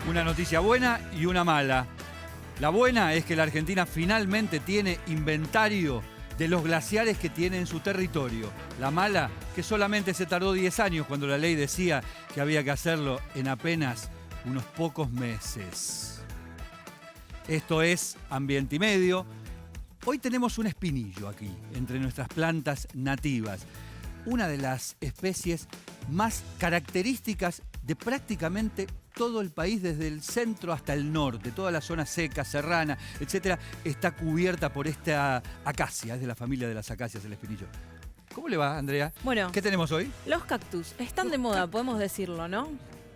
Una noticia buena y una mala. La buena es que la Argentina finalmente tiene inventario de los glaciares que tiene en su territorio. La mala, que solamente se tardó 10 años cuando la ley decía que había que hacerlo en apenas unos pocos meses. Esto es Ambiente y Medio. Hoy tenemos un espinillo aquí, entre nuestras plantas nativas. Una de las especies más características de prácticamente todo el país, desde el centro hasta el norte. Toda la zona seca, serrana, etcétera, está cubierta por esta acacia. Es de la familia de las acacias, el espinillo. ¿Cómo le va, Andrea? Bueno, ¿Qué tenemos hoy? los cactus están de moda, podemos decirlo, ¿no?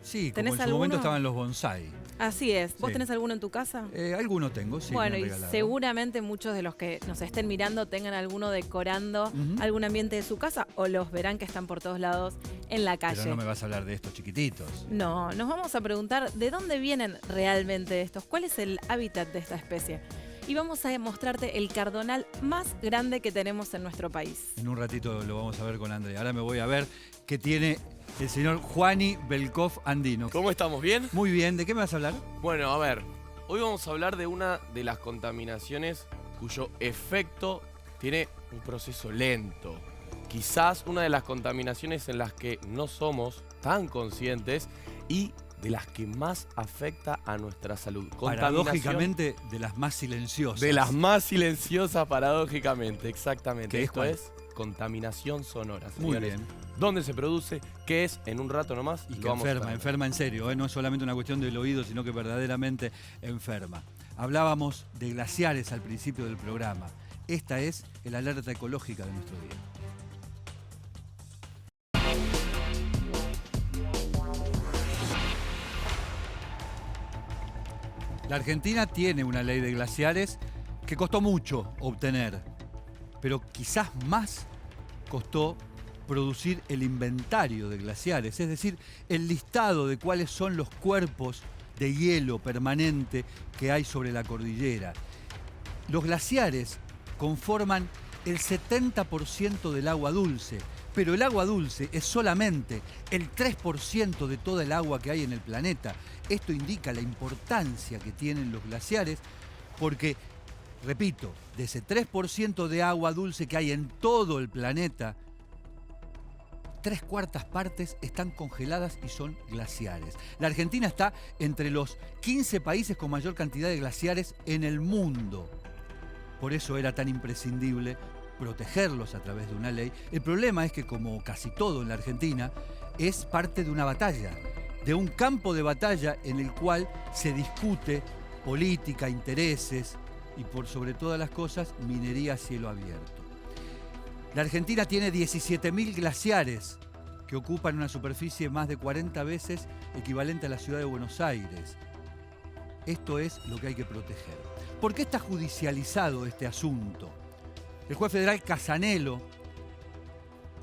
Sí, como ¿Tenés en su alguno? momento estaban los bonsái. Así es. ¿Vos Sí. tenés alguno en tu casa? Alguno tengo, sí. Bueno, me han y regalado. seguramente muchos de los que nos estén mirando tengan alguno decorando algún ambiente de su casa o los verán que están por todos lados en la calle. Pero no me vas a hablar de estos chiquititos. No, nos vamos a preguntar de dónde vienen realmente estos, cuál es el hábitat de esta especie. Y vamos a mostrarte el cardonal más grande que tenemos en nuestro país. En un ratito lo vamos a ver con Andrea. Ahora me voy a ver qué tiene el señor Juani Belkov Andino. ¿Cómo estamos? ¿Bien? Muy bien, ¿de qué me vas a hablar? Bueno, a ver, hoy vamos a hablar de una de las contaminaciones cuyo efecto tiene un proceso lento. Quizás una de las contaminaciones en las que no somos tan conscientes y de las que más afecta a nuestra salud. Paradójicamente, de las más silenciosas. De las más silenciosas, paradójicamente, exactamente. ¿Qué es Esto cuál? es contaminación sonora, Muy señores. bien. ¿Dónde se produce? ¿Qué es? En un rato nomás. Y lo que vamos a ver. enferma en serio, ¿eh? No es solamente una cuestión del oído, sino que verdaderamente enferma. Hablábamos de glaciares al principio del programa. Esta es el alerta ecológica de nuestro día. La Argentina tiene una ley de glaciares que costó mucho obtener, pero quizás más costó producir el inventario de glaciares, es decir, el listado de cuáles son los cuerpos de hielo permanente que hay sobre la cordillera. Los glaciares conforman el 70% del agua dulce, pero el agua dulce es solamente el 3% de toda el agua que hay en el planeta. Esto indica la importancia que tienen los glaciares porque, repito, de ese 3% de agua dulce que hay en todo el planeta, 3/4 partes están congeladas y son glaciares. La Argentina está entre los 15 países con mayor cantidad de glaciares en el mundo. Por eso era tan imprescindible protegerlos a través de una ley. El problema es que, como casi todo en la Argentina, es parte de una batalla, de un campo de batalla en el cual se discute política, intereses y, por sobre todas las cosas, minería a cielo abierto. La Argentina tiene 17.000 glaciares que ocupan una superficie más de 40 veces equivalente a la ciudad de Buenos Aires. Esto es lo que hay que proteger. ¿Por qué está judicializado este asunto? El juez federal Casanelo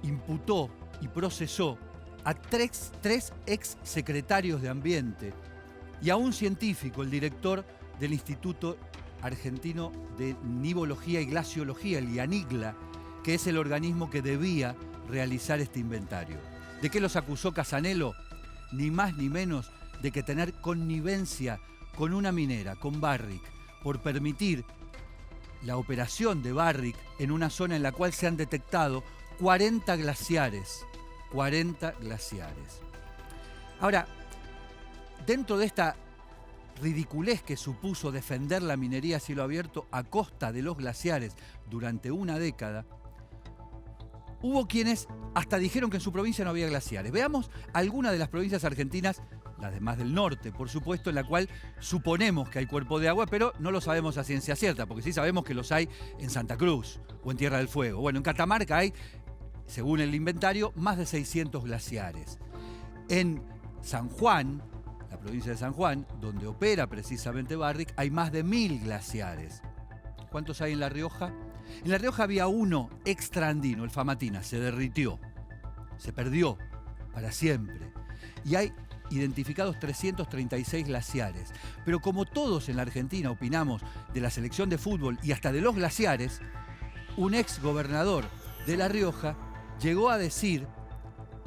imputó y procesó a tres ex secretarios de Ambiente y a un científico, el director del Instituto Argentino de Nivología y Glaciología, el IANIGLA, que es el organismo que debía realizar este inventario. ¿De qué los acusó Casanelo? Ni más ni menos de que tener connivencia con una minera, con Barrick, por permitir la operación de Barrick en una zona en la cual se han detectado 40 glaciares. 40 glaciares. Ahora, dentro de esta ridiculez que supuso defender la minería a cielo abierto a costa de los glaciares durante una década, hubo quienes hasta dijeron que en su provincia no había glaciares. Veamos algunas de las provincias argentinas, las demás del norte, por supuesto, en la cual suponemos que hay cuerpo de agua, pero no lo sabemos a ciencia cierta, porque sí sabemos que los hay en Santa Cruz o en Tierra del Fuego. Bueno, en Catamarca hay, según el inventario, más de 600 glaciares. En San Juan, la provincia de San Juan, donde opera precisamente Barrick, hay más de 1000 glaciares. ¿Cuántos hay en La Rioja? En La Rioja había uno extraandino, el Famatina, se derritió, se perdió para siempre. Y hay identificados 336 glaciares. Pero como todos en la Argentina opinamos de la selección de fútbol y hasta de los glaciares, un ex gobernador de La Rioja llegó a decir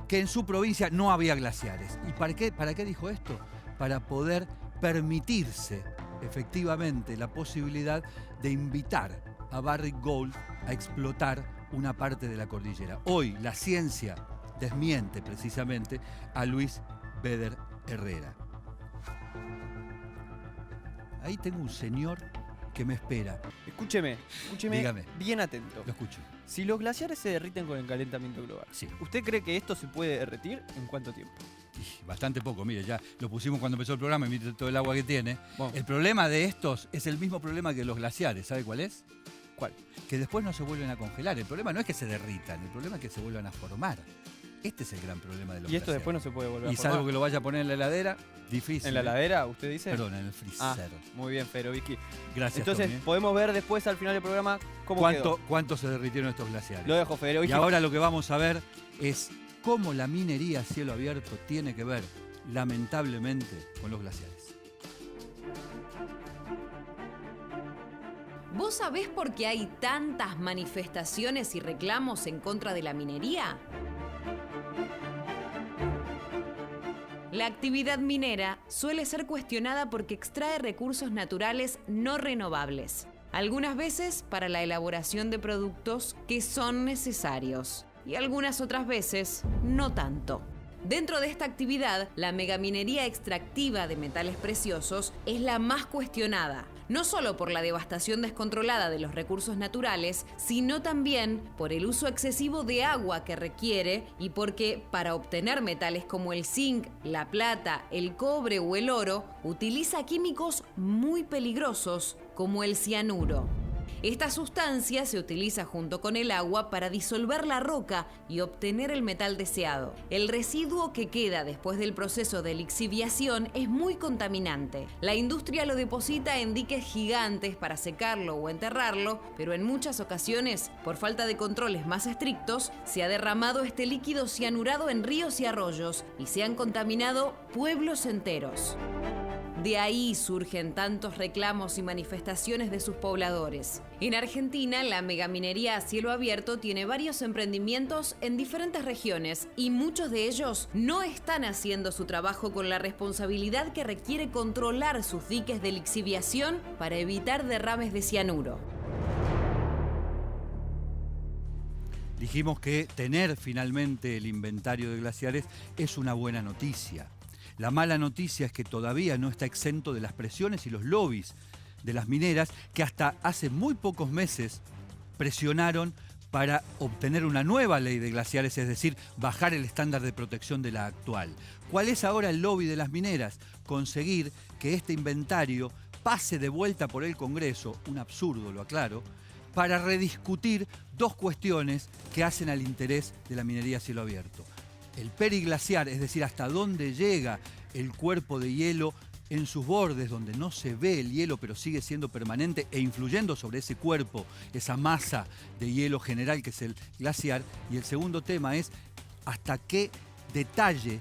que en su provincia no había glaciares. ¿Y para qué dijo esto? Para poder permitirse efectivamente la posibilidad de invitar a Barrick Gold a explotar una parte de la cordillera. Hoy la ciencia desmiente precisamente a Luis Beder Herrera. Ahí tengo un señor que me espera. Escúcheme Dígame. bien atento. Lo escucho. Si los glaciares se derriten con el calentamiento global, Sí. ¿usted cree que esto se puede derretir en cuánto tiempo? Bastante poco, mire, ya lo pusimos cuando empezó el programa, mire todo el agua que tiene. Bueno. El problema de estos es el mismo problema que los glaciares, ¿sabe cuál es? ¿Cuál? Que después no se vuelven a congelar. El problema no es que se derritan, el problema es que se vuelvan a formar. Este es el gran problema de los Y esto glaciares. después no se puede volver a Y formar. salvo que lo vaya a poner en la heladera, difícil. ¿En la ¿eh? heladera, usted dice? Perdón, en el freezer. Muy bien, pero Vicky. Gracias, Entonces, Tommy, ¿eh? podemos ver después al final del programa cómo quedó. ¿Cuánto se derritieron estos glaciares? Lo dejo, Federico. Y ahora lo que vamos a ver es cómo la minería a cielo abierto tiene que ver, lamentablemente, con los glaciares. ¿Vos sabés por qué hay tantas manifestaciones y reclamos en contra de la minería? La actividad minera suele ser cuestionada porque extrae recursos naturales no renovables, algunas veces para la elaboración de productos que son necesarios y algunas otras veces no tanto. Dentro de esta actividad, la megaminería extractiva de metales preciosos es la más cuestionada, no solo por la devastación descontrolada de los recursos naturales, sino también por el uso excesivo de agua que requiere y porque para obtener metales como el zinc, la plata, el cobre o el oro, utiliza químicos muy peligrosos como el cianuro. Esta sustancia se utiliza junto con el agua para disolver la roca y obtener el metal deseado. El residuo que queda después del proceso de lixiviación es muy contaminante. La industria lo deposita en diques gigantes para secarlo o enterrarlo, pero en muchas ocasiones, por falta de controles más estrictos, se ha derramado este líquido cianurado en ríos y arroyos y se han contaminado pueblos enteros. De ahí surgen tantos reclamos y manifestaciones de sus pobladores. En Argentina, la megaminería a cielo abierto tiene varios emprendimientos en diferentes regiones y muchos de ellos no están haciendo su trabajo con la responsabilidad que requiere controlar sus diques de lixiviación para evitar derrames de cianuro. Dijimos que tener finalmente el inventario de glaciares es una buena noticia. La mala noticia es que todavía no está exento de las presiones y los lobbies de las mineras que hasta hace muy pocos meses presionaron para obtener una nueva ley de glaciares, es decir, bajar el estándar de protección de la actual. ¿Cuál es ahora el lobby de las mineras? Conseguir que este inventario pase de vuelta por el Congreso, un absurdo, lo aclaro, para rediscutir dos cuestiones que hacen al interés de la minería a cielo abierto. El periglaciar, es decir, hasta dónde llega el cuerpo de hielo en sus bordes, donde no se ve el hielo, pero sigue siendo permanente e influyendo sobre ese cuerpo, esa masa de hielo general que es el glaciar. Y el segundo tema es hasta qué detalle,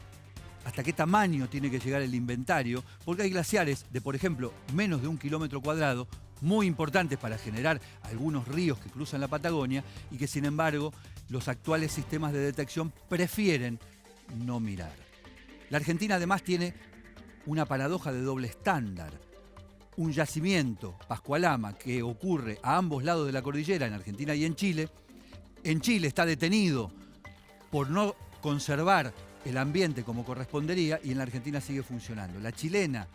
hasta qué tamaño tiene que llegar el inventario, porque hay glaciares de, por ejemplo, menos de 1 kilómetro cuadrado, muy importantes para generar algunos ríos que cruzan la Patagonia y que, sin embargo, los actuales sistemas de detección prefieren no mirar. La Argentina además tiene una paradoja de doble estándar. Un yacimiento, Pascualama, que ocurre a ambos lados de la cordillera, en Argentina y en Chile está detenido por no conservar el ambiente como correspondería y en la Argentina sigue funcionando. La chilena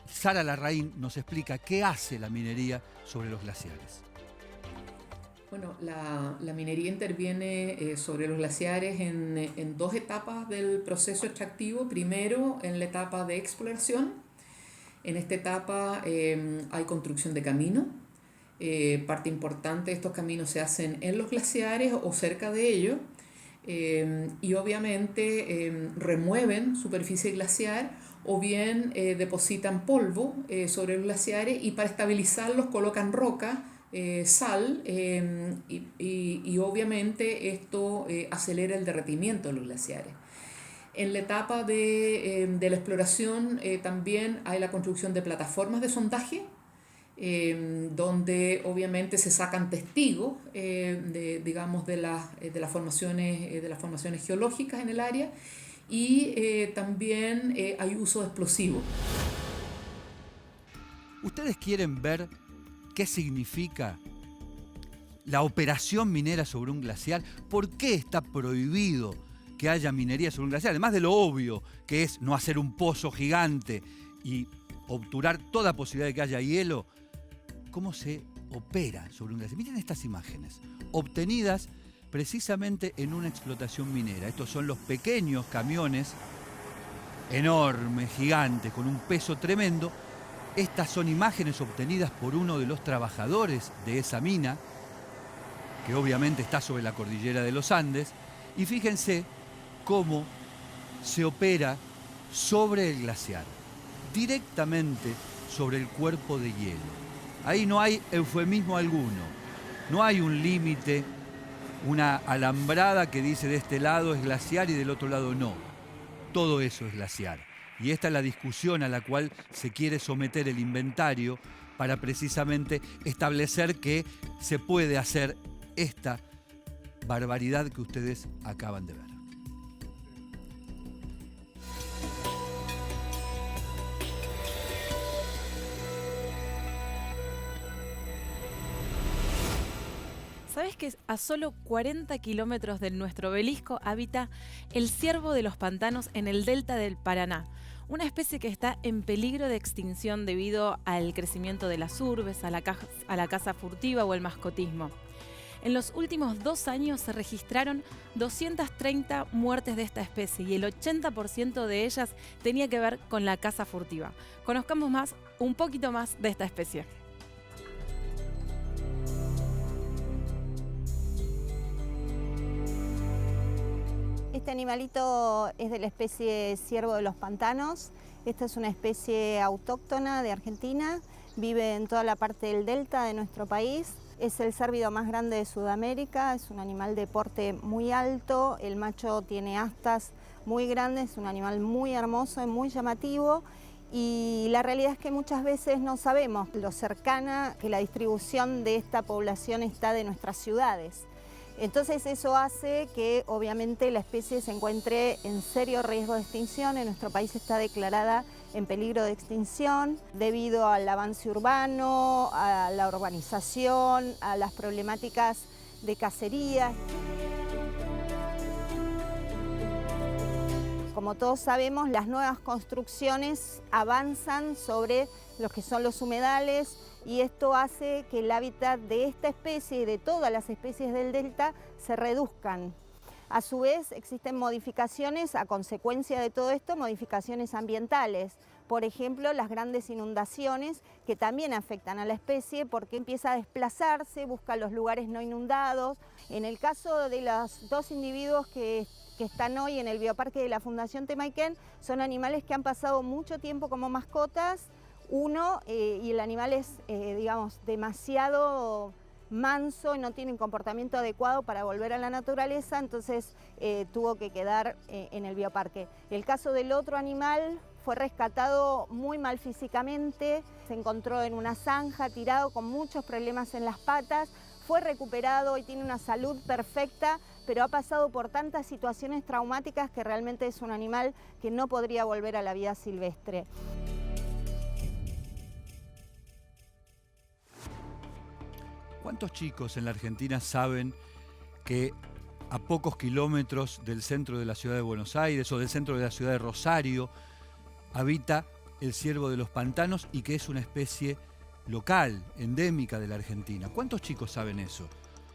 Sara Larraín nos explica qué hace la minería sobre los glaciares. Bueno, la minería interviene sobre los glaciares en dos etapas del proceso extractivo. Primero, en la etapa de exploración. En esta etapa hay construcción de camino. Parte importante de estos caminos se hacen en los glaciares o cerca de ellos. Y obviamente remueven superficie glaciar o bien depositan polvo sobre los glaciares y para estabilizarlos colocan roca, sal y obviamente esto acelera el derretimiento de los glaciares. En la etapa de la exploración también hay la construcción de plataformas de sondaje, donde obviamente se sacan testigos de las formaciones geológicas en el área y también hay uso de explosivos. ¿Ustedes quieren ver qué significa la operación minera sobre un glaciar? ¿Por qué está prohibido que haya minería sobre un glaciar? Además de lo obvio que es no hacer un pozo gigante y obturar toda posibilidad de que haya hielo, ¿cómo se opera sobre un glaciar? Miren estas imágenes, obtenidas precisamente en una explotación minera. Estos son los pequeños camiones, enormes, gigantes, con un peso tremendo. Estas son imágenes obtenidas por uno de los trabajadores de esa mina, que obviamente está sobre la cordillera de los Andes. Y fíjense cómo se opera sobre el glaciar, directamente sobre el cuerpo de hielo. Ahí no hay eufemismo alguno, no hay un límite, una alambrada que dice de este lado es glaciar y del otro lado no. Todo eso es glaciar. Y esta es la discusión a la cual se quiere someter el inventario para precisamente establecer que se puede hacer esta barbaridad que ustedes acaban de ver. ¿Sabes que a solo 40 kilómetros de nuestro obelisco habita el ciervo de los pantanos en el delta del Paraná? Una especie que está en peligro de extinción debido al crecimiento de las urbes, a la caza furtiva o el mascotismo. En los últimos 2 años se registraron 230 muertes de esta especie y el 80% de ellas tenía que ver con la caza furtiva. Conozcamos un poquito más de esta especie. Este animalito es de la especie ciervo de los pantanos. Esta es una especie autóctona de Argentina, vive en toda la parte del delta de nuestro país. Es el cérvido más grande de Sudamérica, es un animal de porte muy alto, el macho tiene astas muy grandes, es un animal muy hermoso y muy llamativo. Y la realidad es que muchas veces no sabemos lo cercana que la distribución de esta población está de nuestras ciudades. Entonces eso hace que obviamente la especie se encuentre en serio riesgo de extinción. En nuestro país está declarada en peligro de extinción debido al avance urbano, a la urbanización, a las problemáticas de cacería. Como todos sabemos, las nuevas construcciones avanzan sobre los que son los humedales y esto hace que el hábitat de esta especie y de todas las especies del delta se reduzcan. A su vez, existen modificaciones a consecuencia de todo esto, modificaciones ambientales. Por ejemplo, las grandes inundaciones que también afectan a la especie porque empieza a desplazarse, busca los lugares no inundados. En el caso de los 2 individuos que están hoy en el bioparque de la Fundación Temayquén, son animales que han pasado mucho tiempo como mascotas. Y el animal es, digamos, demasiado manso y no tiene un comportamiento adecuado para volver a la naturaleza, entonces tuvo que quedar en el bioparque. El caso del otro animal fue rescatado muy mal físicamente, se encontró en una zanja tirado con muchos problemas en las patas, fue recuperado y tiene una salud perfecta, pero ha pasado por tantas situaciones traumáticas que realmente es un animal que no podría volver a la vida silvestre. ¿Cuántos chicos en la Argentina saben que a pocos kilómetros del centro de la ciudad de Buenos Aires o del centro de la ciudad de Rosario habita el ciervo de los pantanos y que es una especie local, endémica de la Argentina? ¿Cuántos chicos saben eso?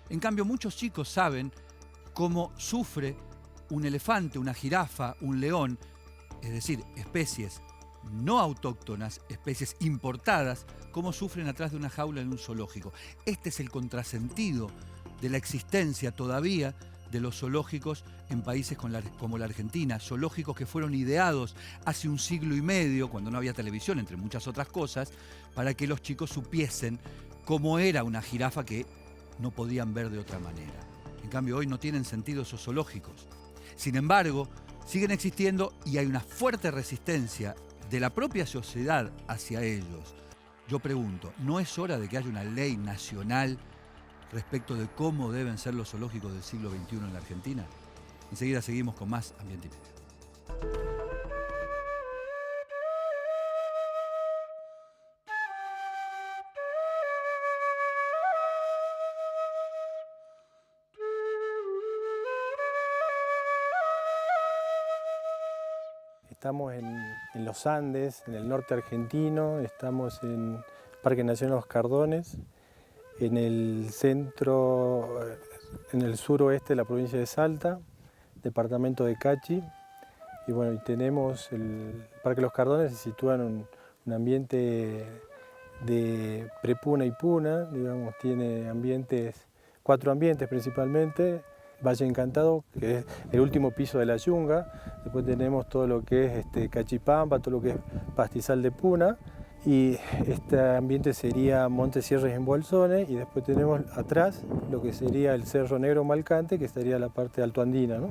En cambio, muchos chicos saben cómo sufre un elefante, una jirafa, un león, es decir, especies no autóctonas, especies importadas, cómo sufren atrás de una jaula en un zoológico. Este es el contrasentido de la existencia todavía de los zoológicos en países como la Argentina, zoológicos que fueron ideados hace 1 siglo y medio, cuando no había televisión, entre muchas otras cosas, para que los chicos supiesen cómo era una jirafa que no podían ver de otra manera. En cambio, hoy no tienen sentido esos zoológicos. Sin embargo, siguen existiendo y hay una fuerte resistencia de la propia sociedad hacia ellos. Yo pregunto, ¿no es hora de que haya una ley nacional respecto de cómo deben ser los zoológicos del siglo XXI en la Argentina? Enseguida seguimos con más Ambiente y Medio. estamos en los Andes, en el norte argentino, estamos en el Parque Nacional Los Cardones, en el centro, en el suroeste de la provincia de Salta, departamento de Cachi. Y bueno, y tenemos el Parque Los Cardones, se sitúa en un ambiente de prepuna y puna, digamos, tiene ambientes, 4 ambientes principalmente. Valle Encantado, que es el último piso de la Yunga, después tenemos todo lo que es Cachipampa, todo lo que es pastizal de puna, y este ambiente sería Montes, Sierras y Embolsones, y después tenemos atrás lo que sería el Cerro Negro Malcante, que estaría la parte altoandina, ¿no?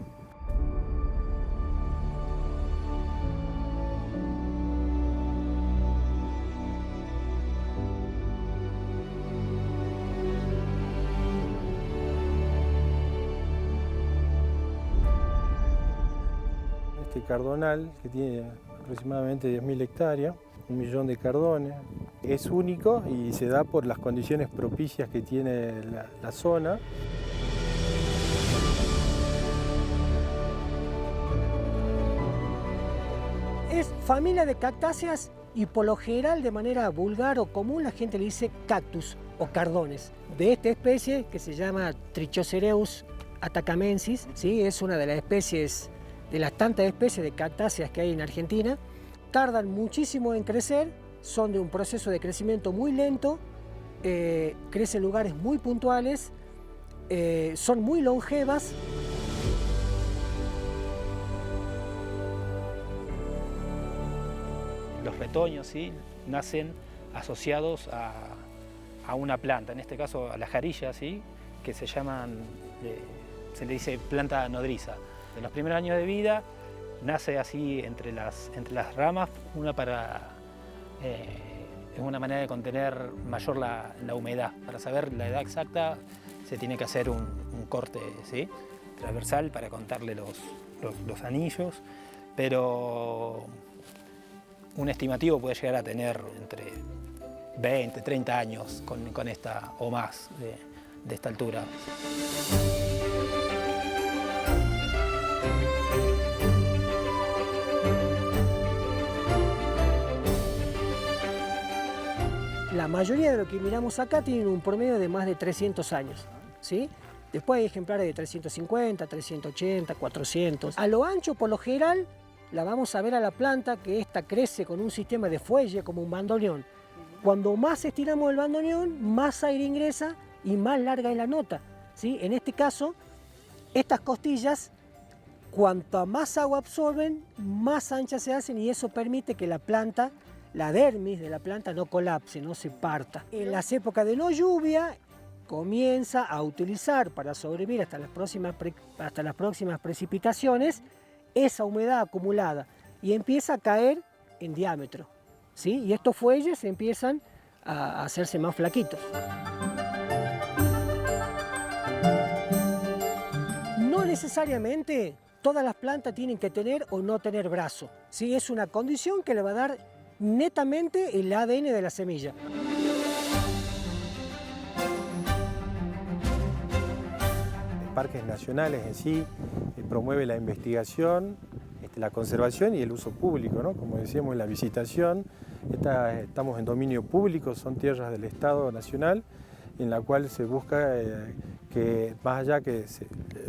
Este cardonal, que tiene aproximadamente 10.000 hectáreas, 1 millón de cardones, es único y se da por las condiciones propicias que tiene la zona. Es familia de cactáceas y por lo general, de manera vulgar o común, la gente le dice cactus o cardones. De esta especie, que se llama Trichocereus atacamensis, ¿sí? Es una de las especies, de las tantas especies de cactáceas que hay en Argentina. Tardan muchísimo en crecer, son de un proceso de crecimiento muy lento, crecen en lugares muy puntuales, son muy longevas. Los retoños, ¿sí?, nacen asociados a una planta, en este caso a la jarilla, ¿sí?, que se llaman, se le dice planta nodriza. En los primeros años de vida nace así entre las ramas, es una manera de contener mayor la humedad. Para saber la edad exacta se tiene que hacer un corte, ¿sí?, transversal para contarle los anillos, pero un estimativo puede llegar a tener entre 20, 30 años con esta o más de esta altura. La mayoría de lo que miramos acá tienen un promedio de más de 300 años, ¿sí? Después hay ejemplares de 350, 380, 400. A lo ancho, por lo general, la vamos a ver a la planta que esta crece con un sistema de fuelle como un bandoneón. Cuando más estiramos el bandoneón, más aire ingresa y más larga es la nota, ¿sí? En este caso, estas costillas, cuanto más agua absorben, más anchas se hacen y eso permite que la planta, la dermis de la planta, no colapse, no se parta. En las épocas de no lluvia, comienza a utilizar para sobrevivir hasta las próximas precipitaciones esa humedad acumulada y empieza a caer en diámetro, ¿sí? Y estos fuelles empiezan a hacerse más flaquitos. No necesariamente todas las plantas tienen que tener o no tener brazo, ¿sí? Es una condición que le va a dar netamente el ADN de la semilla. Parques nacionales en sí promueve la investigación, la conservación y el uso público, ¿no? Como decíamos en la visitación, estamos en dominio público, son tierras del Estado Nacional, en la cual se busca que más allá que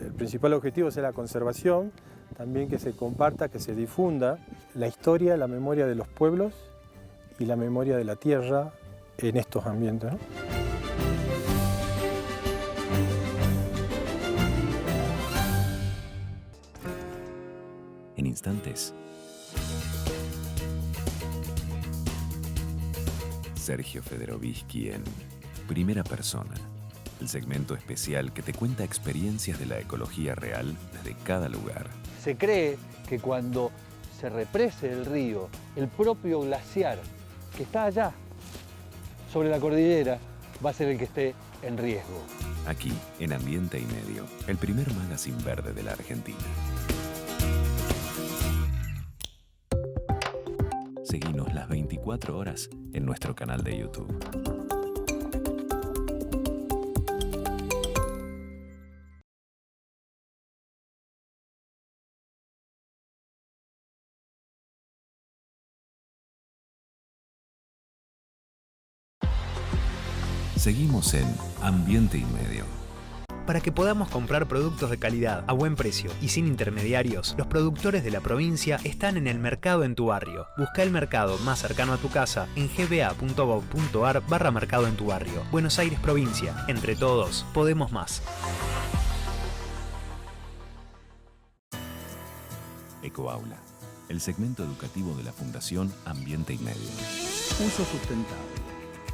el principal objetivo sea la conservación, también que se comparta, que se difunda la historia, la memoria de los pueblos y la memoria de la tierra en estos ambientes, ¿no? En instantes, Sergio Federovisky en Primera Persona, el segmento especial que te cuenta experiencias de la ecología real desde cada lugar. Se cree que cuando se represe el río, el propio glaciar que está allá, sobre la cordillera, va a ser el que esté en riesgo. Aquí, en Ambiente y Medio, el primer magazine verde de la Argentina. Seguinos las 24 horas en nuestro canal de YouTube. Seguimos en Ambiente y Medio. Para que podamos comprar productos de calidad a buen precio y sin intermediarios, los productores de la provincia están en el mercado en tu barrio. Busca el mercado más cercano a tu casa en gba.gov.ar/mercado en tu barrio. Buenos Aires, provincia. Entre todos, podemos más. Ecoaula, el segmento educativo de la Fundación Ambiente y Medio. Uso sustentable.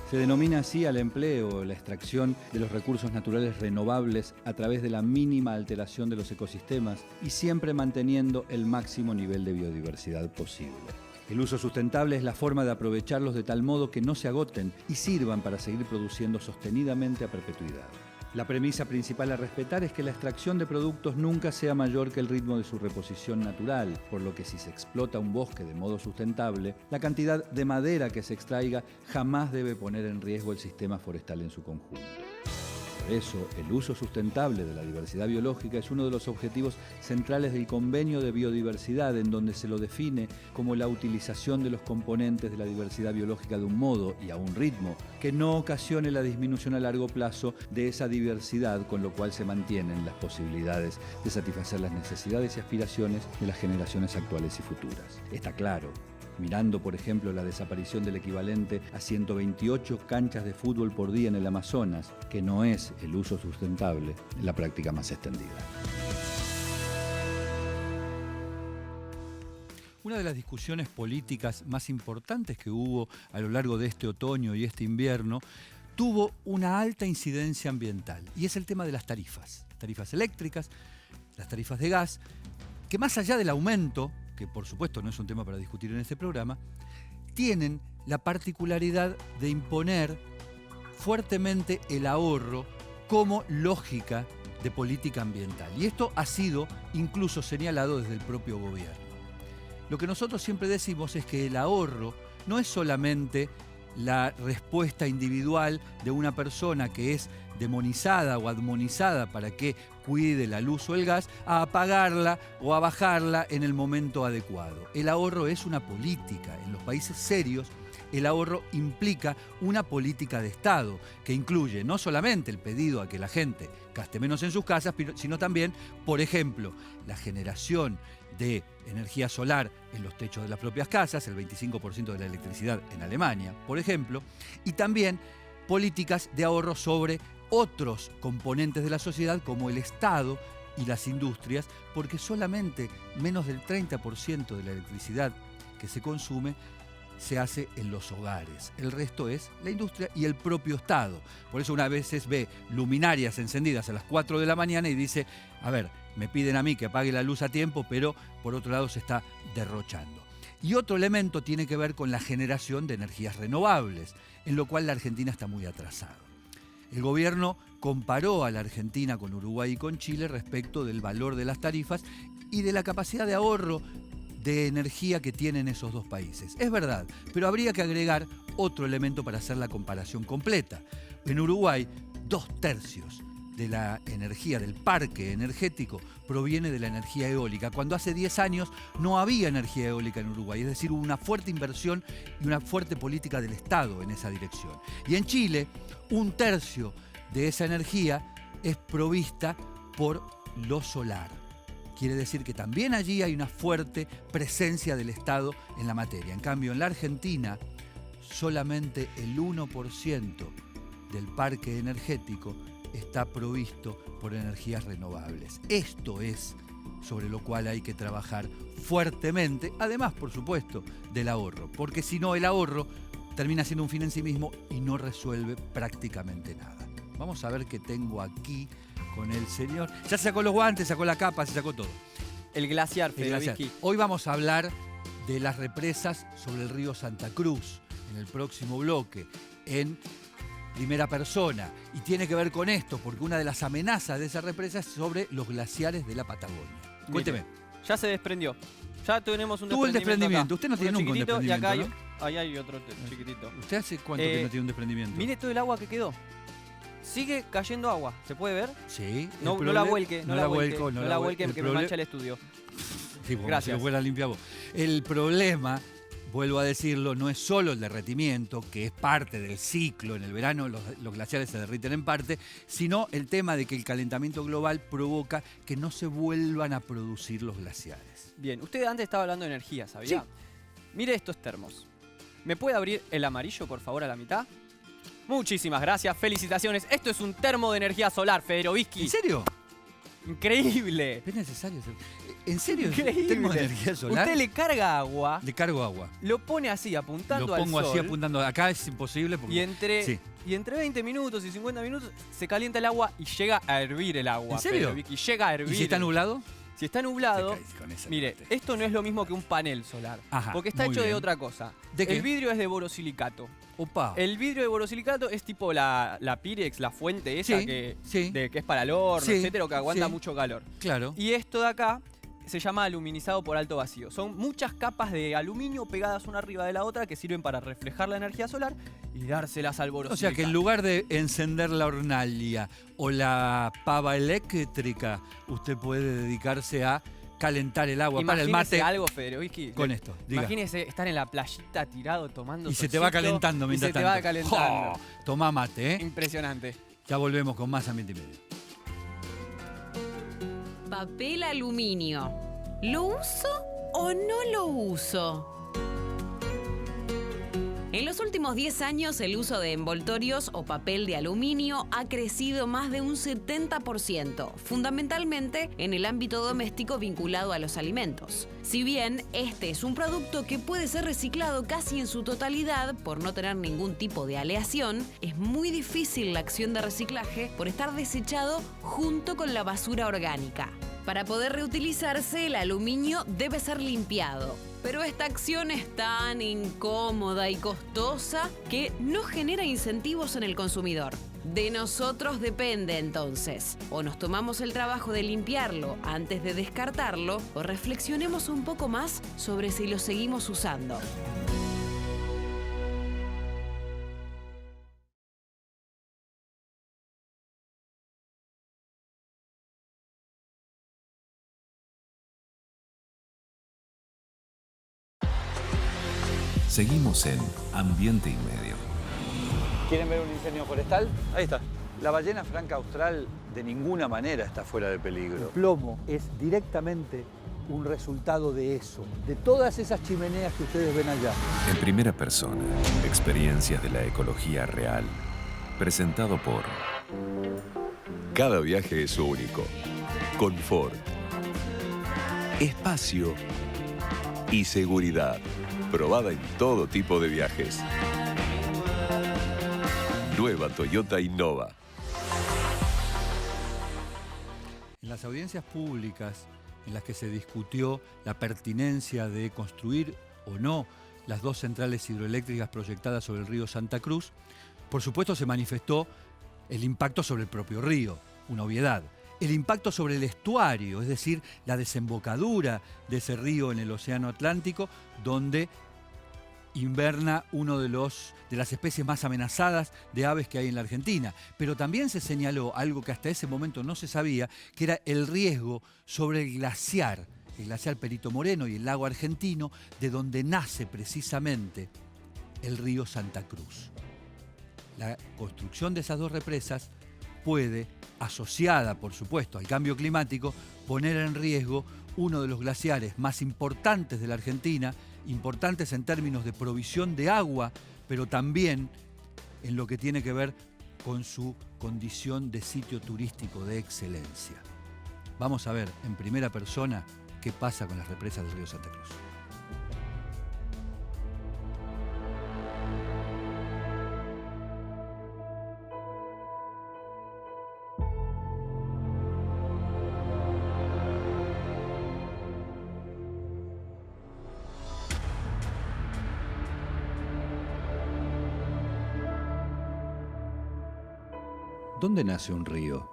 Se denomina así al empleo, la extracción de los recursos naturales renovables a través de la mínima alteración de los ecosistemas y siempre manteniendo el máximo nivel de biodiversidad posible. El uso sustentable es la forma de aprovecharlos de tal modo que no se agoten y sirvan para seguir produciendo sostenidamente a perpetuidad. La premisa principal a respetar es que la extracción de productos nunca sea mayor que el ritmo de su reposición natural, por lo que si se explota un bosque de modo sustentable, la cantidad de madera que se extraiga jamás debe poner en riesgo el sistema forestal en su conjunto. Por eso, el uso sustentable de la diversidad biológica es uno de los objetivos centrales del Convenio de Biodiversidad, en donde se lo define como la utilización de los componentes de la diversidad biológica de un modo y a un ritmo que no ocasione la disminución a largo plazo de esa diversidad, con lo cual se mantienen las posibilidades de satisfacer las necesidades y aspiraciones de las generaciones actuales y futuras. Está claro. Mirando, por ejemplo, la desaparición del equivalente a 128 canchas de fútbol por día en el Amazonas, que no es el uso sustentable en la práctica más extendida. Una de las discusiones políticas más importantes que hubo a lo largo de este otoño y este invierno tuvo una alta incidencia ambiental, y es el tema de las tarifas eléctricas, las tarifas de gas, que más allá del aumento, que por supuesto no es un tema para discutir en este programa, tienen la particularidad de imponer fuertemente el ahorro como lógica de política ambiental. Y esto ha sido incluso señalado desde el propio gobierno. Lo que nosotros siempre decimos es que el ahorro no es solamente la respuesta individual de una persona que es demonizada o admonizada para que cuide la luz o el gas, a apagarla o a bajarla en el momento adecuado. El ahorro es una política. En los países serios, el ahorro implica una política de Estado que incluye no solamente el pedido a que la gente gaste menos en sus casas, sino también, por ejemplo, la generación de energía solar en los techos de las propias casas, el 25% de la electricidad en Alemania, por ejemplo, y también políticas de ahorro sobre otros componentes de la sociedad como el Estado y las industrias, porque solamente menos del 30% de la electricidad que se consume se hace en los hogares. El resto es la industria y el propio Estado. Por eso una vez ve luminarias encendidas a las 4 de la mañana y dice, a ver, me piden a mí que apague la luz a tiempo, pero por otro lado se está derrochando. Y otro elemento tiene que ver con la generación de energías renovables, en lo cual la Argentina está muy atrasada. El gobierno comparó a la Argentina con Uruguay y con Chile respecto del valor de las tarifas y de la capacidad de ahorro de energía que tienen esos dos países. Es verdad, pero habría que agregar otro elemento para hacer la comparación completa. En Uruguay, 2/3 de la energía del parque energético proviene de la energía eólica, cuando hace 10 años no había energía eólica en Uruguay, es decir, hubo una fuerte inversión y una fuerte política del Estado en esa dirección. Y en Chile, 1/3 de esa energía es provista por lo solar. Quiere decir que también allí hay una fuerte presencia del Estado en la materia. En cambio, en la Argentina, solamente el 1% del parque energético está provisto por energías renovables. Esto es sobre lo cual hay que trabajar fuertemente, además, por supuesto, del ahorro, porque si no, el ahorro termina siendo un fin en sí mismo y no resuelve prácticamente nada. Vamos a ver qué tengo aquí con el señor. Ya se sacó los guantes, sacó la capa, se sacó todo. El glaciar, Federico. Hoy vamos a hablar de las represas sobre el río Santa Cruz en el próximo bloque, en primera persona, y tiene que ver con esto, porque una de las amenazas de esa represa es sobre los glaciares de la Patagonia. Cuénteme. Ya se desprendió. Ya tenemos un desprendimiento. Tuvo el desprendimiento. Acá. Usted no tiene nunca un desprendimiento, y acá ¿no? ahí hay otro chiquitito. ¿Usted hace cuánto que no tiene un desprendimiento? Mire todo el agua que quedó. Sigue cayendo agua, ¿se puede ver? Sí. No la vuelque, no la vuelque, que me mancha el estudio. Sí, bueno, gracias. si lo fuera limpia vos. El problema vuelvo a decirlo, no es solo el derretimiento, que es parte del ciclo. En el verano los glaciares se derriten en parte, sino el tema de que el calentamiento global provoca que no se vuelvan a producir los glaciares. Bien, usted antes estaba hablando de energía, ¿sabía? Sí. Mire estos termos. ¿Me puede abrir el amarillo, por favor, a la mitad? Muchísimas gracias, felicitaciones. Esto es un termo de energía solar, Federovisky. ¿En serio? Increíble. ¿Es necesario? ¿En serio? Increíble. ¿Termo de energía solar? Usted le carga agua. Le cargo agua. Lo pone así, apuntando al sol. Lo pongo así apuntando. Acá es imposible porque... Y entre 20 minutos y 50 minutos se calienta el agua y llega a hervir el agua. ¿En serio? Federovisky, llega a hervir. ¿Y si está nublado? Si está nublado, mire, esto no es lo mismo que un panel solar. Ajá, porque está muy hecho de bien. otra cosa. ¿De qué? El vidrio es de borosilicato. Opa. El vidrio de borosilicato es tipo la Pirex, la fuente esa que es para el horno, etcétera, que aguanta mucho calor. Claro. Y esto de acá se llama aluminizado por alto vacío. Son muchas capas de aluminio pegadas una arriba de la otra que sirven para reflejar la energía solar y dárselas al borosilicato. O sea que en lugar de encender la hornalla o la pava eléctrica, usted puede dedicarse a calentar el agua para el mate. Algo, Federovisky. Con esto. Diga. Imagínese estar en la playita tirado tomando Y se te va calentando mientras tanto. se te va calentando. ¡Oh! Tomá mate, ¿eh? Impresionante. Ya volvemos con más Ambiente y Medio. Papel aluminio. ¿Lo uso o no lo uso? En los últimos 10 años, el uso de envoltorios o papel de aluminio ha crecido más de un 70%, fundamentalmente en el ámbito doméstico vinculado a los alimentos. Si bien este es un producto que puede ser reciclado casi en su totalidad por no tener ningún tipo de aleación, es muy difícil la acción de reciclaje por estar desechado junto con la basura orgánica. Para poder reutilizarse, el aluminio debe ser limpiado. Pero esta acción es tan incómoda y costosa que no genera incentivos en el consumidor. De nosotros depende entonces. O nos tomamos el trabajo de limpiarlo antes de descartarlo, o reflexionemos un poco más sobre si lo seguimos usando. Seguimos en Ambiente y Medio. ¿Quieren ver un incendio forestal? Ahí está. La ballena franca austral de ninguna manera está fuera de peligro. El plomo es directamente un resultado de eso, de todas esas chimeneas que ustedes ven allá. En primera persona, experiencias de la ecología real. Presentado por... Cada viaje es único. Confort, espacio y seguridad. Probada en todo tipo de viajes. Nueva Toyota Innova. En las audiencias públicas en las que se discutió la pertinencia de construir o no las 2 centrales hidroeléctricas proyectadas sobre el río Santa Cruz, por supuesto se manifestó el impacto sobre el propio río, una obviedad. El impacto sobre el estuario, es decir, la desembocadura de ese río en el Océano Atlántico, donde inverna uno de las especies más amenazadas de aves que hay en la Argentina. Pero también se señaló algo que hasta ese momento no se sabía, que era el riesgo sobre el glaciar Perito Moreno y el lago argentino, de donde nace precisamente el río Santa Cruz. La construcción de esas 2 represas puede, asociada por supuesto al cambio climático, poner en riesgo uno de los glaciares más importantes de la Argentina, importantes en términos de provisión de agua, pero también en lo que tiene que ver con su condición de sitio turístico de excelencia. Vamos a ver en primera persona qué pasa con las represas del río Santa Cruz. ¿Dónde nace un río?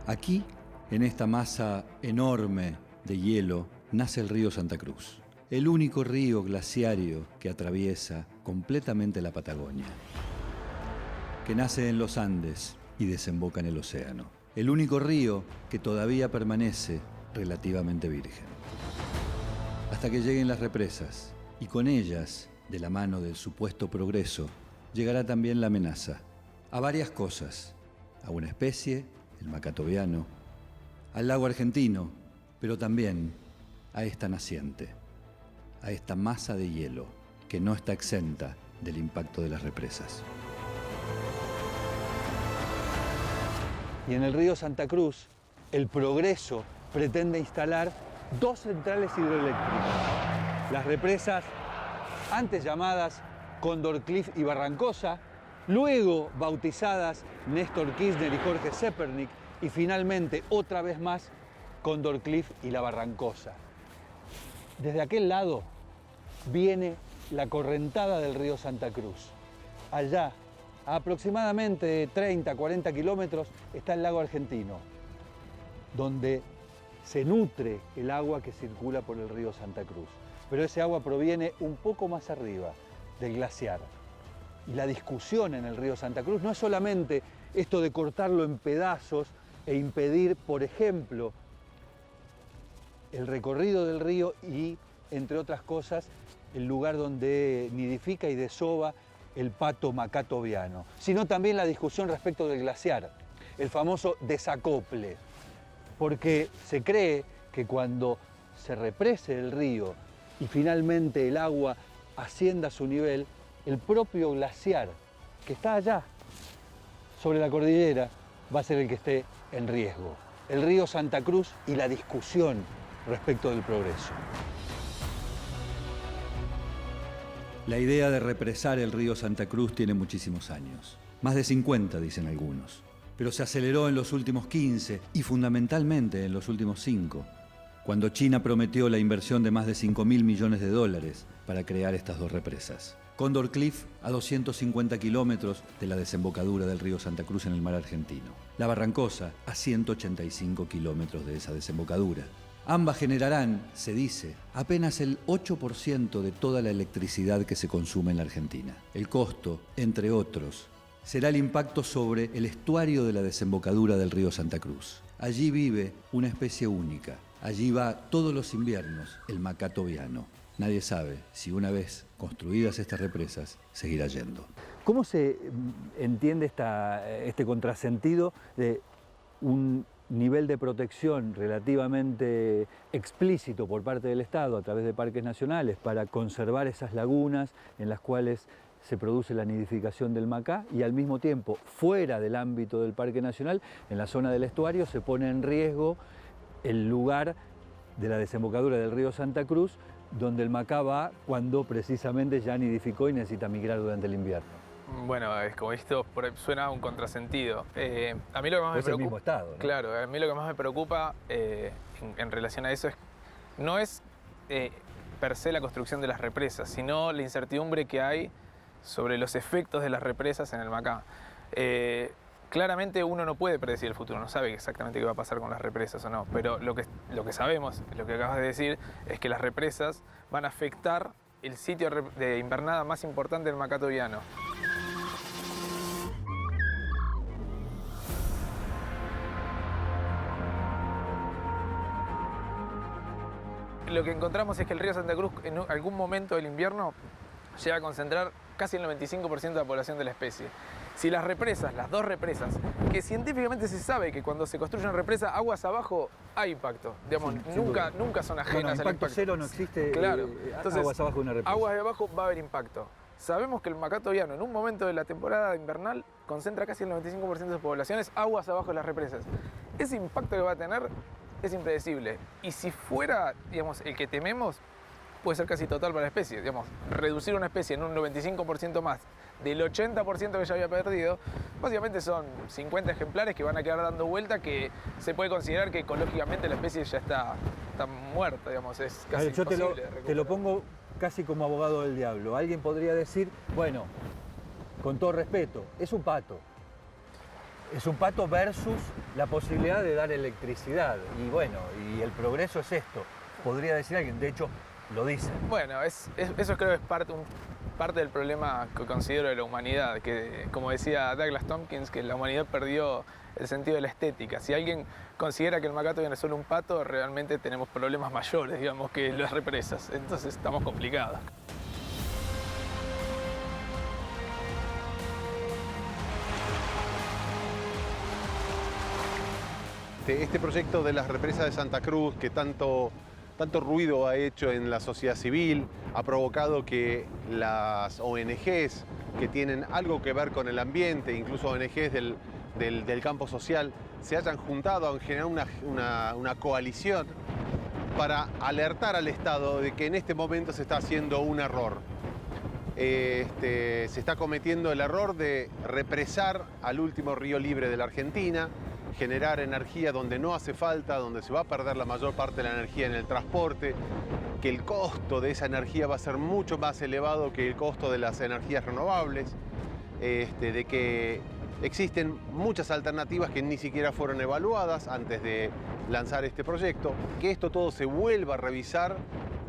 Aquí, en esta masa enorme de hielo, nace el río Santa Cruz, el único río glaciario que atraviesa completamente la Patagonia, que nace en los Andes y desemboca en el océano, el único río que todavía permanece relativamente virgen. hasta que lleguen las represas. Y con ellas, de la mano del supuesto progreso, llegará también la amenaza. A varias cosas. A una especie, el macatoviano, al lago argentino, pero también a esta naciente, a esta masa de hielo que no está exenta del impacto de las represas. Y en el río Santa Cruz, el progreso pretende instalar 2 centrales hidroeléctricas. Las represas antes llamadas Cóndor Cliff y Barrancosa, luego bautizadas Néstor Kirchner y Jorge Zepernik, y finalmente, otra vez más, Cóndor Cliff y la Barrancosa. Desde aquel lado viene la correntada del río Santa Cruz. Allá, a aproximadamente 30, 40 kilómetros, está el lago argentino, donde se nutre el agua que circula por el río Santa Cruz. Pero ese agua proviene un poco más arriba, del glaciar. Y la discusión en el río Santa Cruz no es solamente esto de cortarlo en pedazos e impedir, por ejemplo, el recorrido del río y, entre otras cosas, el lugar donde nidifica y desova el pato macatoviano, sino también la discusión respecto del glaciar, el famoso desacople, porque se cree que cuando se represe el río y finalmente el agua ascienda a su nivel, el propio glaciar que está allá, sobre la cordillera, va a ser el que esté en riesgo. El río Santa Cruz y la discusión respecto del progreso. La idea de represar el río Santa Cruz tiene muchísimos años. Más de 50, dicen algunos. Pero se aceleró en los últimos 15 y fundamentalmente en los últimos 5, cuando China prometió la inversión de más de 5.000 millones de dólares para crear estas 2 represas. Cóndor Cliff, a 250 kilómetros de la desembocadura del río Santa Cruz en el mar argentino. La Barrancosa, a 185 kilómetros de esa desembocadura. Ambas generarán, se dice, apenas el 8% de toda la electricidad que se consume en la Argentina. El costo, entre otros, será el impacto sobre el estuario de la desembocadura del río Santa Cruz. Allí vive una especie única. Allí va todos los inviernos el macatoviano. Nadie sabe si una vez construidas estas represas seguirá yendo. ¿Cómo se entiende este contrasentido de un nivel de protección relativamente explícito por parte del Estado a través de parques nacionales para conservar esas lagunas en las cuales se produce la nidificación del macá, y al mismo tiempo, fuera del ámbito del Parque Nacional, en la zona del estuario, se pone en riesgo el lugar de la desembocadura del río Santa Cruz, donde el macá va cuando precisamente ya nidificó y necesita migrar durante el invierno? Bueno, es como esto suena un contrasentido. A mí lo que más me preocupa... Es el mismo estado, ¿no? Claro, a mí lo que más me preocupa en relación a eso no es per se la construcción de las represas, sino la incertidumbre que hay sobre los efectos de las represas en el macá. Claramente uno no puede predecir el futuro, no sabe exactamente qué va a pasar con las represas o no, pero lo que sabemos, lo que acabas de decir, es que las represas van a afectar el sitio de invernada más importante del macatoviano. Lo que encontramos es que el río Santa Cruz en algún momento del invierno llega a concentrar casi el 95% de la población de la especie. Si las represas, las 2 represas, que científicamente se sabe que cuando se construye una represa, aguas abajo hay impacto. Digamos, Sí, nunca son ajenas al impacto. Cero no existe. Claro. Entonces, aguas abajo de una represa. Aguas de abajo va a haber impacto. Sabemos que el macatoviano en un momento de la temporada invernal concentra casi el 95% de sus poblaciones aguas abajo de las represas. Ese impacto que va a tener es impredecible. Y si fuera, digamos, el que tememos, puede ser casi total para la especie. Digamos, reducir una especie en un 95% más del 80% que ya había perdido, básicamente son 50 ejemplares que van a quedar dando vuelta, que se puede considerar que ecológicamente la especie ya está muerta, digamos, es casi imposible. Yo te lo pongo casi como abogado del diablo. Alguien podría decir, bueno, con todo respeto, es un pato. Es un pato versus la posibilidad de dar electricidad. Y bueno, y el progreso es esto. Podría decir alguien, de hecho, lo dicen. Bueno, eso creo que es parte, parte del problema que considero de la humanidad, que como decía Douglas Tompkins, que la humanidad perdió el sentido de la estética. Si alguien considera que el macato ya no es solo un pato, realmente tenemos problemas mayores, digamos, que las represas. Entonces estamos complicados. Este proyecto de las represas de Santa Cruz, que tanto ruido ha hecho en la sociedad civil, ha provocado que las ONGs que tienen algo que ver con el ambiente, incluso ONGs del campo social, se hayan juntado a generar una coalición para alertar al Estado de que en este momento se está haciendo un error. Se está cometiendo el error de represar al último río libre de la Argentina, generar energía donde no hace falta, donde se va a perder la mayor parte de la energía en el transporte, que el costo de esa energía va a ser mucho más elevado que el costo de las energías renovables, de que existen muchas alternativas que ni siquiera fueron evaluadas antes de lanzar este proyecto, que esto todo se vuelva a revisar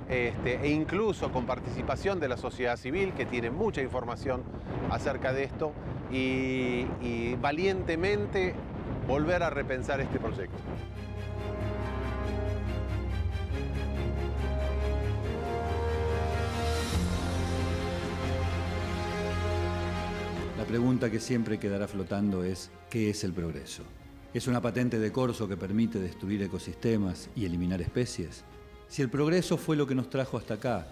e incluso con participación de la sociedad civil, que tiene mucha información acerca de esto, y valientemente volver a repensar este proyecto. La pregunta que siempre quedará flotando es: ¿qué es el progreso? ¿Es una patente de corso que permite destruir ecosistemas y eliminar especies? Si el progreso fue lo que nos trajo hasta acá,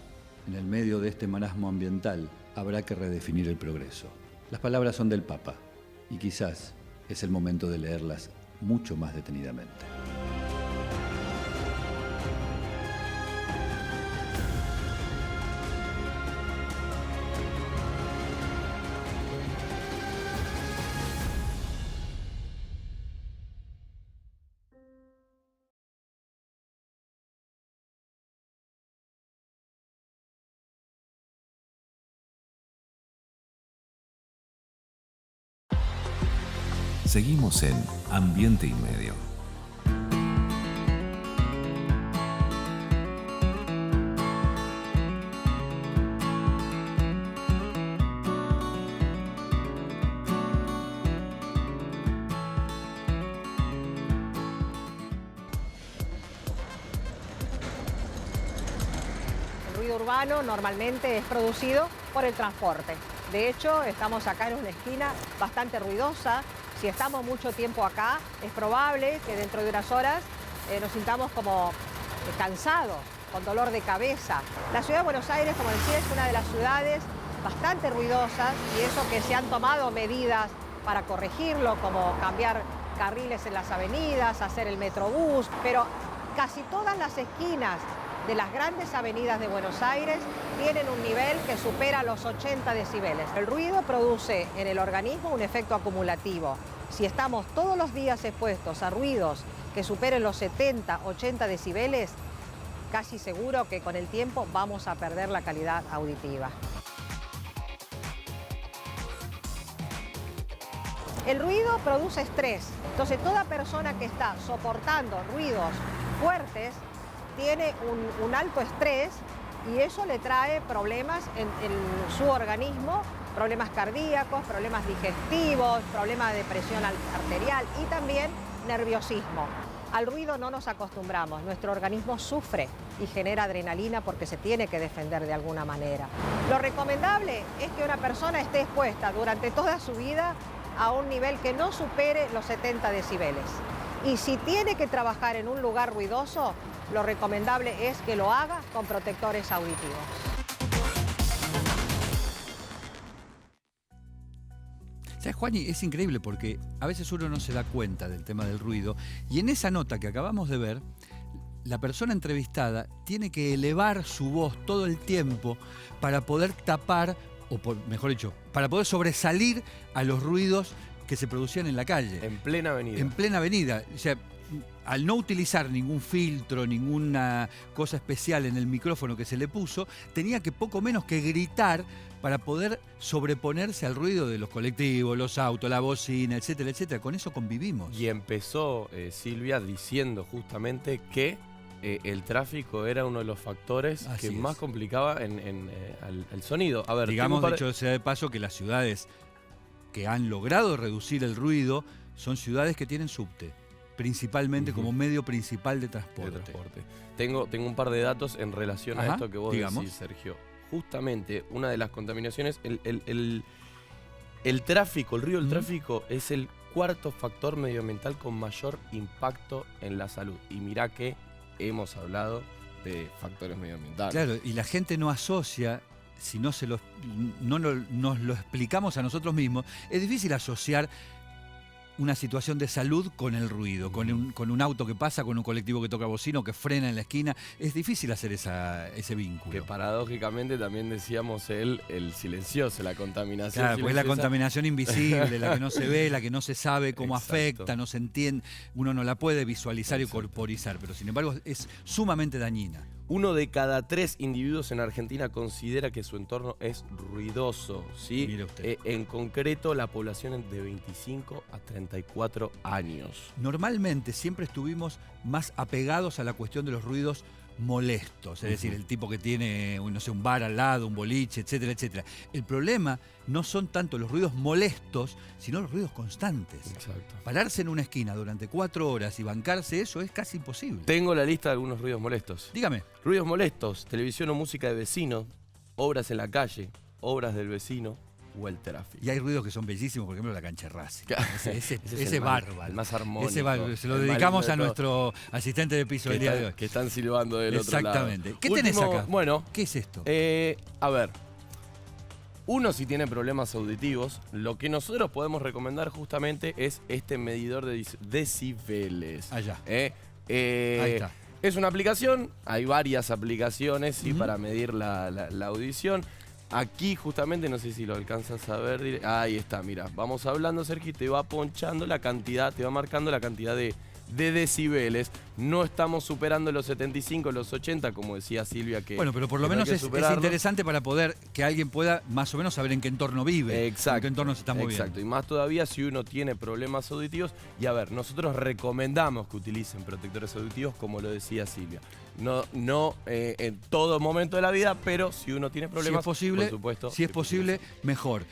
en el medio de este marasmo ambiental, habrá que redefinir el progreso. Las palabras son del Papa, y quizás es el momento de leerlas mucho más detenidamente. Seguimos en Ambiente y Medio. El ruido urbano normalmente es producido por el transporte. De hecho, estamos acá en una esquina bastante ruidosa. Si estamos mucho tiempo acá, es probable que dentro de unas horas nos sintamos como cansados, con dolor de cabeza. La ciudad de Buenos Aires, como decía, es una de las ciudades bastante ruidosas, y eso que se han tomado medidas para corregirlo, como cambiar carriles en las avenidas, hacer el metrobús, pero casi todas las esquinas de las grandes avenidas de Buenos Aires tienen un nivel que supera los 80 decibeles. El ruido produce en el organismo un efecto acumulativo. Si estamos todos los días expuestos a ruidos que superen los 70, 80 decibeles, casi seguro que con el tiempo vamos a perder la calidad auditiva. El ruido produce estrés. Entonces, toda persona que está soportando ruidos fuertes tiene un alto estrés, y eso le trae problemas en su organismo, problemas cardíacos, problemas digestivos, problemas de presión arterial y también nerviosismo. Al ruido no nos acostumbramos, nuestro organismo sufre y genera adrenalina porque se tiene que defender de alguna manera. Lo recomendable es que una persona esté expuesta durante toda su vida a un nivel que no supere los 70 decibeles. Y si tiene que trabajar en un lugar ruidoso, lo recomendable es que lo haga con protectores auditivos. ¿Sabes, Juani? Es increíble porque a veces uno no se da cuenta del tema del ruido, y en esa nota que acabamos de ver, la persona entrevistada tiene que elevar su voz todo el tiempo para poder tapar, mejor dicho, para poder sobresalir a los ruidos que se producían en la calle. En plena avenida. En plena avenida. O sea, al no utilizar ningún filtro, ninguna cosa especial en el micrófono que se le puso, tenía que poco menos que gritar para poder sobreponerse al ruido de los colectivos, los autos, la bocina, etcétera, etcétera. Con eso convivimos. Y empezó Silvia diciendo justamente que el tráfico era uno de los factores Así que es. más complicaba el sonido. A ver, digamos, tengo un par dicho sea de paso, que las ciudades que han logrado reducir el ruido son ciudades que tienen subte, principalmente como medio principal de transporte. Tengo un par de datos en relación a Ajá, esto que vos digamos. decís, Sergio. Justamente, una de las contaminaciones, el tráfico, el ruido del tráfico es el cuarto factor medioambiental con mayor impacto en la salud. Y mirá que hemos hablado de factores medioambientales. Claro, y la gente no asocia, si no nos lo explicamos a nosotros mismos, es difícil asociar una situación de salud con el ruido, con un auto que pasa, con un colectivo que toca bocina o que frena en la esquina. Es difícil hacer ese vínculo. Que paradójicamente también decíamos el silencioso, la contaminación Claro, pues la silenciosa. contaminación invisible, la que no se ve, la que no se sabe cómo Exacto. afecta, no se entiende, uno no la puede visualizar y corporizar, pero sin embargo es sumamente dañina. 1 de cada 3 individuos en Argentina considera que su entorno es ruidoso, ¿sí? Mire usted. En concreto, la población de 25 a 34 años. Normalmente siempre estuvimos más apegados a la cuestión de los ruidos molestos, es decir, el tipo que tiene, no sé, un bar al lado, un boliche, etcétera, etcétera. El problema no son tanto los ruidos molestos, sino los ruidos constantes. Exacto. Pararse en una esquina durante 4 horas y bancarse eso es casi imposible. Tengo la lista de algunos ruidos molestos. Dígame. Ruidos molestos, televisión o música de vecino, obras en la calle, obras del vecino o el tráfico. Y hay ruidos que son bellísimos, por ejemplo la cancha de Racing. Ese es es el más- bárbaro. el más armónico, Ese bárbaro. Se lo el más dedicamos lindo a de nuestro asistente de piso que del día de están- hoy. que están silbando del otro lado. Exactamente. ¿Qué tenés Último, acá? Bueno. ¿Qué es esto? A ver. Uno, si tiene problemas auditivos, lo que nosotros podemos recomendar justamente es este medidor de decibeles. Allá. Ahí está. Es una aplicación, hay varias aplicaciones ¿sí? para medir la audición. Aquí justamente, no sé si lo alcanzas a ver, ahí está, mira, vamos hablando, Sergio, te va ponchando la cantidad, te va marcando la cantidad de decibeles. No estamos superando los 75, los 80, como decía Silvia, que bueno, pero por lo que no hay menos que es superarlo. interesante para poder que alguien pueda más o menos saber en qué entorno vive, Exacto, en qué entorno se está moviendo. Exacto, y más todavía si uno tiene problemas auditivos. Y a ver, nosotros recomendamos que utilicen protectores auditivos, como lo decía Silvia. No en todo momento de la vida, pero si uno tiene problemas, si es posible, por supuesto. si es posible, mejor.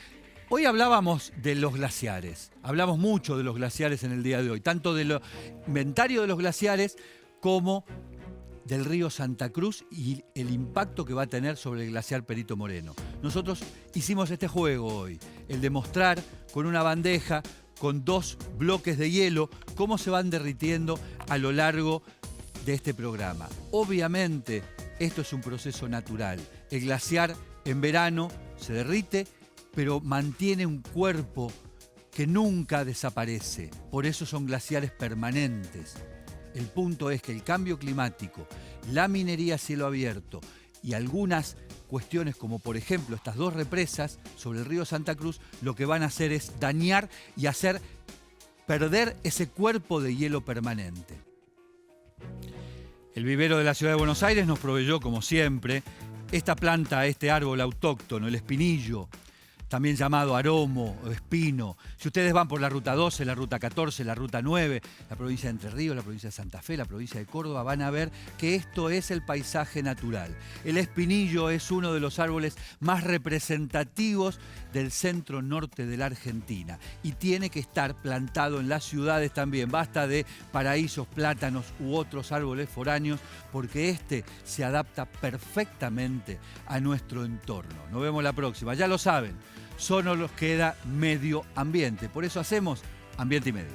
Hoy hablábamos de los glaciares, hablamos mucho de los glaciares en el día de hoy, tanto del inventario de los glaciares como del río Santa Cruz y el impacto que va a tener sobre el glaciar Perito Moreno. Nosotros hicimos este juego hoy, el de mostrar con una bandeja, con 2 bloques de hielo, cómo se van derritiendo a lo largo de este programa. Obviamente, esto es un proceso natural. El glaciar en verano se derrite, pero mantiene un cuerpo que nunca desaparece. Por eso son glaciares permanentes. El punto es que el cambio climático, la minería a cielo abierto y algunas cuestiones como por ejemplo estas 2 represas sobre el río Santa Cruz, lo que van a hacer es dañar y hacer perder ese cuerpo de hielo permanente. El vivero de la ciudad de Buenos Aires nos proveyó, como siempre, esta planta, este árbol autóctono, el espinillo, también llamado aromo o espino. Si ustedes van por la ruta 12, la ruta 14, la ruta 9, la provincia de Entre Ríos, la provincia de Santa Fe, la provincia de Córdoba, van a ver que esto es el paisaje natural. El espinillo es uno de los árboles más representativos del centro norte de la Argentina y tiene que estar plantado en las ciudades también. Basta de paraísos, plátanos u otros árboles foráneos porque este se adapta perfectamente a nuestro entorno. Nos vemos la próxima, ya lo saben. Solo nos queda medio ambiente. Por eso hacemos Ambiente y Medio.